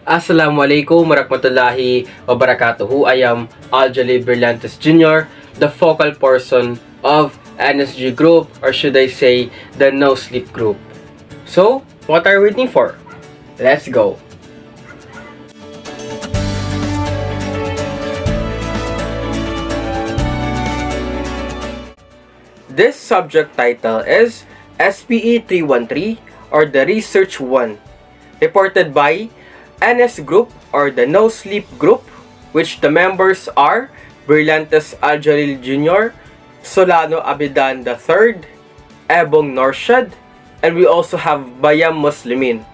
Assalamualaikum warahmatullahi wabarakatuh. I am Al-Jalil Jr., the focal person of NSG group, or should I say the no sleep group. So, what are we waiting for? Let's go. This subject title is SPE 313, or the Research 1, reported by NS Group, or the No Sleep Group, which the members are Brillantes Al-Jalil Jr., Solano Abidan III, Ebong Norshad, and we also have Bayam Muslimin.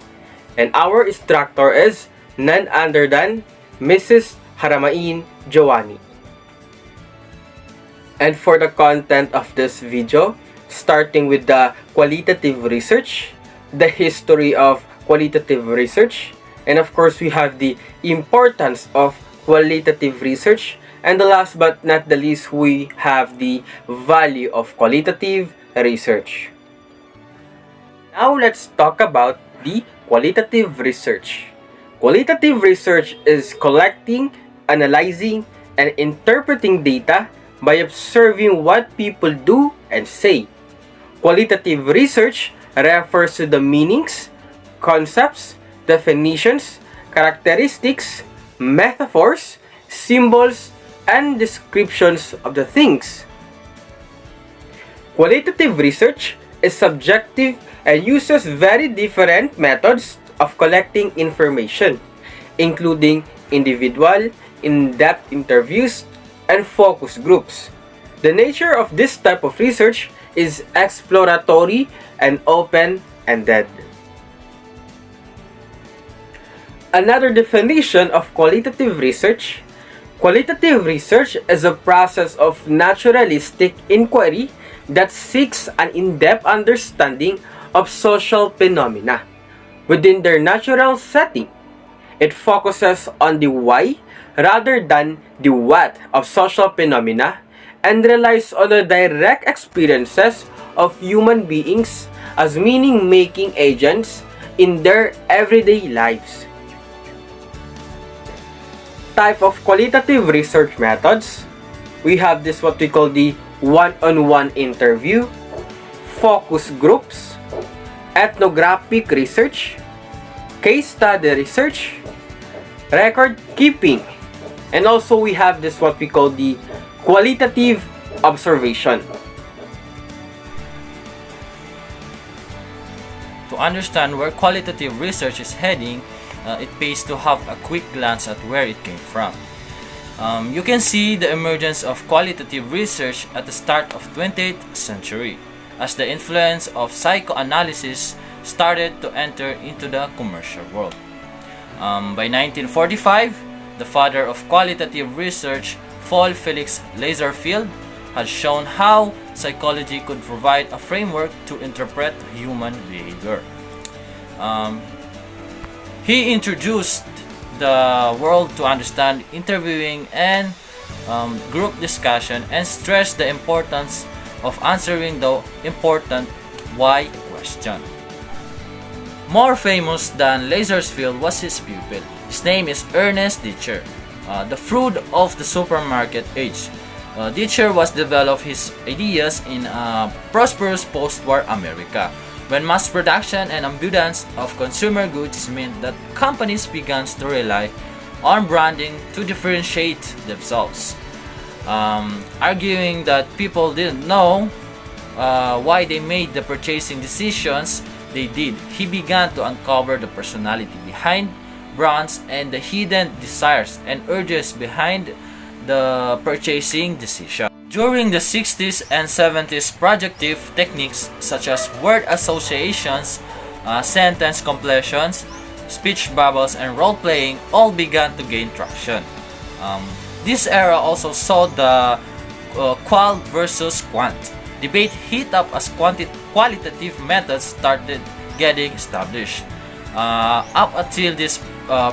And our instructor is none other than Mrs. Haramain Jawani. And for the content of this video, starting with the qualitative research, the history of qualitative research, and of course we have the importance of qualitative research, and the last but not the least, we have the value of qualitative research. Now let's talk about the qualitative research. Qualitative research is collecting, analyzing, and interpreting data by observing what people do and say. Qualitative research refers to the meanings, concepts, definitions, characteristics, metaphors, symbols, and descriptions of the things. Qualitative research is subjective and uses very different methods of collecting information, including individual, in-depth interviews, and focus groups. The nature of this type of research is exploratory and open-ended. Another definition of qualitative research: qualitative research is a process of naturalistic inquiry that seeks an in-depth understanding of social phenomena within their natural setting. It focuses on the why rather than the what of social phenomena and relies on the direct experiences of human beings as meaning-making agents in their everyday lives. Type of qualitative research methods: we have this what we call the one-on-one interview, focus groups, ethnographic research, case study research, record keeping, and also we have this what we call the qualitative observation. To understand where qualitative research is heading, it pays to have a quick glance at where it came from. You can see the emergence of qualitative research at the start of 20th century as the influence of psychoanalysis started to enter into the commercial world. By 1945, the father of qualitative research, Paul Felix Lazarsfeld, had shown how psychology could provide a framework to interpret human behavior. He introduced the world to understand interviewing and group discussion and stressed the importance of answering the important why question. More famous than Lazarsfeld was his pupil. His name is Ernest Ditcher, the fruit of the supermarket age. Ditcher was developed his ideas in a prosperous post-war America, when mass production and abundance of consumer goods meant that companies began to rely on branding to differentiate themselves. Arguing that people didn't know why they made the purchasing decisions they did, he began to uncover the personality behind brands and the hidden desires and urges behind the purchasing decision. During the 60s and 70s, projective techniques such as word associations, sentence completions, speech bubbles, and role-playing all began to gain traction. This era also saw the qual versus quant debate heat up as qualitative methods started getting established. Up until this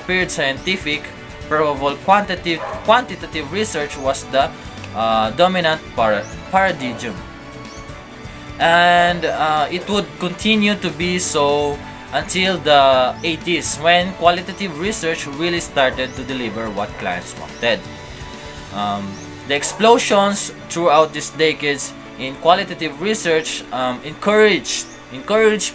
period, scientific, probable quantitative research was the dominant paradigm, and it would continue to be so until the 80s, when qualitative research really started to deliver what clients wanted. The explosions throughout these decades in qualitative research encouraged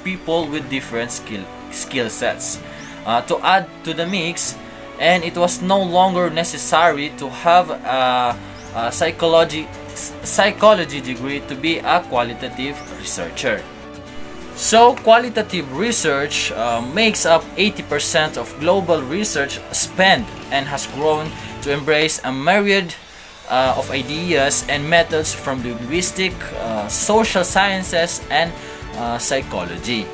people with different skill sets to add to the mix, and it was no longer necessary to have a psychology degree to be a qualitative researcher. So qualitative research makes up 80% of global research spend and has grown to embrace a myriad of ideas and methods from linguistic, social sciences, and psychology.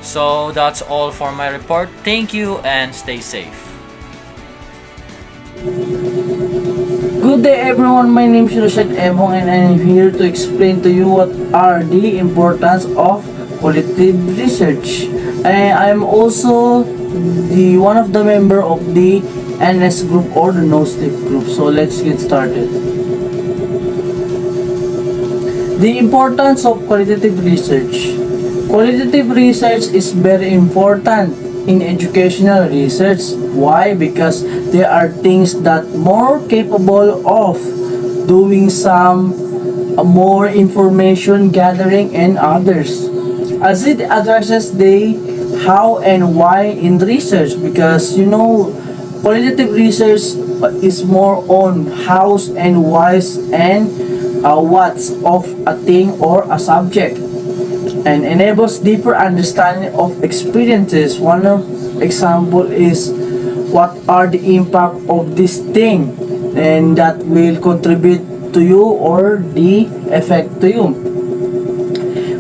So that's all for my report. Thank you and stay safe. Good day everyone, my name is Rosette Ebong and I'm here to explain to you what are the importance of qualitative research. I'm also one of the member of the NS group or the No Sleep group. So let's get started. The importance of qualitative research. Qualitative research is very important in educational research. Why? Because there are things that more capable of doing some more information gathering and others, as it addresses the how and why in research, because qualitative research is more on hows and whys and what's of a thing or a subject, and enables deeper understanding of experiences. One of example is what are the impact of this thing and that will contribute to you or the effect to you.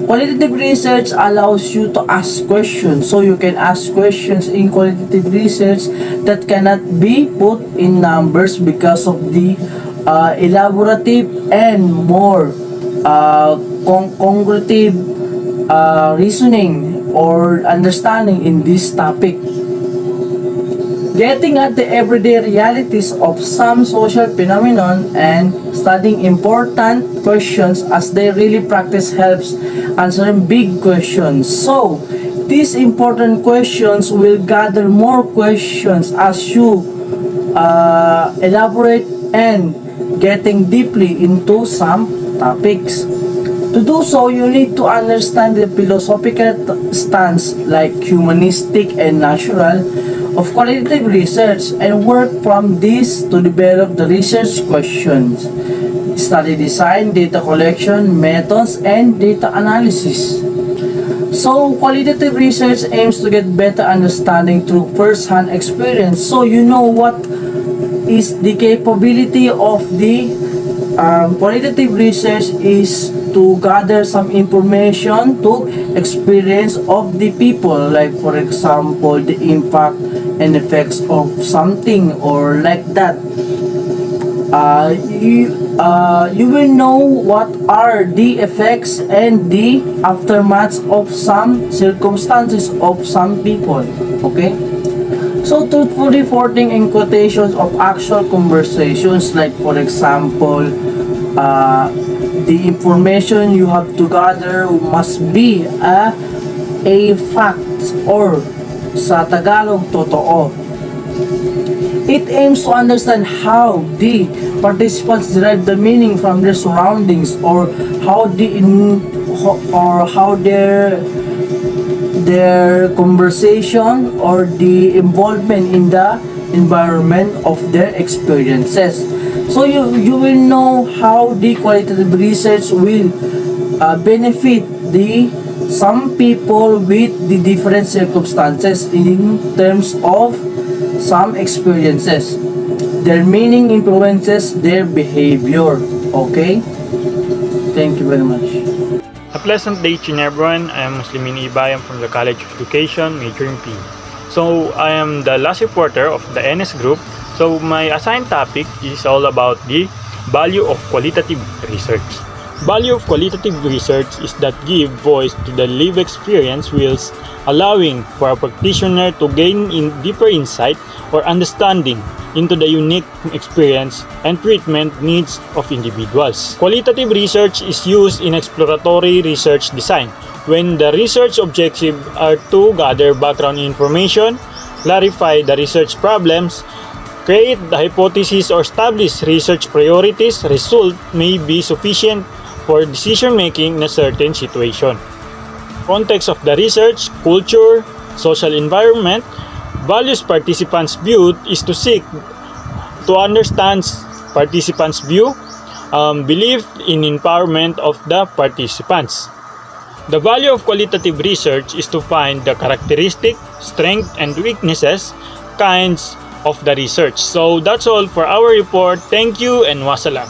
Qualitative research allows you to ask questions, so you can ask questions in qualitative research that cannot be put in numbers because of the elaborative and more congruative reasoning or understanding in this topic. Getting at the everyday realities of some social phenomenon and studying important questions as they really practice helps answering big questions. So, these important questions will gather more questions as you elaborate and getting deeply into some topics. To do so, you need to understand the philosophical stance like humanistic and natural of qualitative research and work from this to develop the research questions, study design, data collection, methods, and data analysis. So, qualitative research aims to get better understanding through first-hand experience. So, you know what is the capability of the qualitative research is to gather some information to experience of the people, like for example the impact and effects of something or like that. You will know what are the effects and the aftermaths of some circumstances of some people. Okay, so truthful reporting and quotations of actual conversations, like for example the information you have to gather must be a fact, or sa Tagalog, totoo. It aims to understand how the participants derive the meaning from their surroundings, or how their conversation or the involvement in the environment of their experiences. So you will know how the qualitative research will benefit some people with the different circumstances in terms of some experiences. Their meaning influences their behavior. Okay? Thank you very much. A pleasant day to everyone. I am Muslimin Ibay. I'm from the College of Education, majoring P. So I am the last reporter of the NS group. So my assigned topic is all about the value of qualitative research. Value of qualitative research is that give voice to the lived experience whilst allowing for a practitioner to gain deeper insight or understanding into the unique experience and treatment needs of individuals. Qualitative research is used in exploratory research design, when the research objectives are to gather background information, clarify the research problems, create the hypothesis, or establish research priorities. Result may be sufficient for decision making in a certain situation. Context of the research, culture, social environment, values participants' view is to seek to understand participants' view, belief in empowerment of the participants. The value of qualitative research is to find the characteristic, strength, and weaknesses kinds of the research. So that's all for our report. Thank you and wassalam.